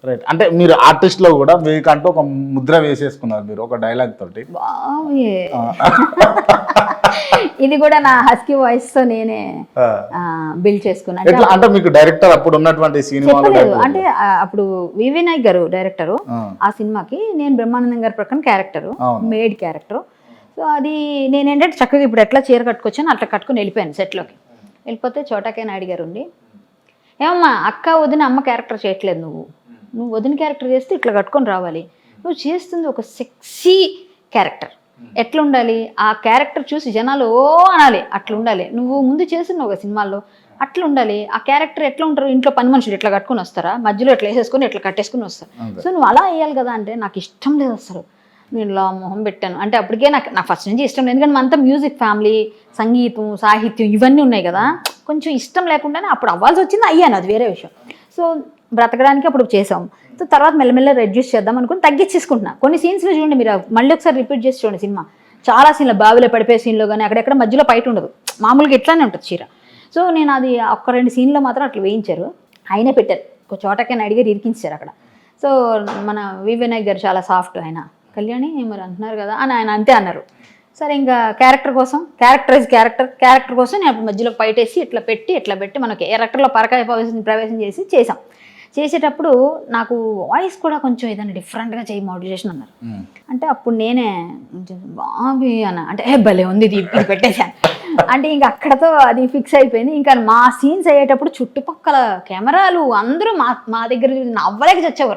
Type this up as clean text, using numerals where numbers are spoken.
Right. అంటే మీరు artist లో కూడా మీకంటూ ఒక ముద్ర వేసేసుకున్నారు మీరు ఒక డైలాగ్ తోటి. బాబోయ్. ఇది కూడా నా హస్కీ వాయిస్ తో నేనే బిల్డ్ చేసుకున్నాను. ఎట్లా అంటే మీకు డైరెక్టర్ అప్పుడు ఉన్నటువంటి సినిమాలో చెప్పలేదు అంటే అప్పుడు వివి నాయక్ గారు డైరెక్టరు ఆ సినిమాకి, నేను బ్రహ్మానందం గారి ప్రక్కన క్యారెక్టరు, మేడ్ క్యారెక్టర్. సో అది నేనేంటంటే చక్కగా ఇప్పుడు ఎట్లా చీర కట్టుకొచ్చాను అట్లా కట్టుకుని వెళ్ళిపోయాను సెట్లోకి. వెళ్ళిపోతే చోటాకే నాయుడు గారు ఉండి, ఏమమ్మా అక్క వదిన అమ్మ క్యారెక్టర్ చేయట్లేదు, నువ్వు వదిన క్యారెక్టర్ చేస్తే ఇట్లా కట్టుకొని రావాలి, నువ్వు చేస్తుంది ఒక సెక్సీ క్యారెక్టర్, ఎట్లా ఉండాలి ఆ క్యారెక్టర్ చూసి జనాలు ఓ అనాలి, అట్లా ఉండాలి, నువ్వు ముందు చేస్తున్నావు ఒక సినిమాల్లో అట్లా ఉండాలి, ఆ క్యారెక్టర్ ఎట్లా ఉంటారు, ఇంట్లో పని మనుషులు ఎట్లా కట్టుకొని వస్తారా, మధ్యలో ఎట్లా వేసేసుకొని ఎట్లా కట్టేసుకుని వస్తారు, సో నువ్వు అలా వేయాలి కదా అంటే నాకు ఇష్టం లేదు అసలు. నేను ఇలా మొహం పెట్టాను అంటే అప్పటికే నాకు ఫస్ట్ నుంచి ఇష్టం లేదు, ఎందుకంటే మనతో మ్యూజిక్ ఫ్యామిలీ, సంగీతం సాహిత్యం ఇవన్నీ ఉన్నాయి కదా, కొంచెం ఇష్టం లేకుండానే అప్పుడు అవ్వాల్సి వచ్చింది, అయ్యాను, అది వేరే విషయం. సో బ్రతకడానికి అప్పుడు చేసాం. సో తర్వాత మెల్లమెల్ల రెడ్యూస్ చేద్దాం అనుకుని తగ్గించేసుకుంటున్నా. కొన్ని సీన్స్లో చూడండి మీరు, మళ్ళీ ఒకసారి రిపీట్ చేసి చూడండి సినిమా, చాలా సీన్లు బావిలో పడిపోయే సీన్లో కానీ అక్కడెక్కడ మధ్యలో పైట ఉండదు, మామూలుగా ఇట్లానే ఉంటుంది చీర. సో నేను అది ఒక్క 2 సీన్లో మాత్రం అట్లా వేయించారు, ఆయనే పెట్టారు, ఒక చోటకైనా అడిగారు ఇరికించారు అక్కడ. సో మన వినాయక్ గారు చాలా సాఫ్ట్, ఆయన కళ్యాణి మరి అంటున్నారు కదా అని ఆయన అంతే అన్నారు. సరే ఇంకా క్యారెక్టర్ కోసం క్యారెక్టర్ కోసం నేను మధ్యలో పైటేసి ఇట్లా పెట్టి మనకి క్యారెక్టర్లో పరకాయ ప్రవేశం చేసి చేసాం. చేసేటప్పుడు నాకు వాయిస్ కూడా కొంచెం ఏదైనా డిఫరెంట్గా చేయి మాడ్యులేషన్ అన్నారు. అంటే అప్పుడు నేనే బాబీ అన్న అంటే భలే ఉంది ఇది పెట్టేశాను. అంటే ఇంక అక్కడతో అది ఫిక్స్ అయిపోయింది. ఇంకా మా సీన్స్ అయ్యేటప్పుడు చుట్టుపక్కల కెమెరాలు అందరూ మా దగ్గర నవ్వలేక చచ్చేవారు.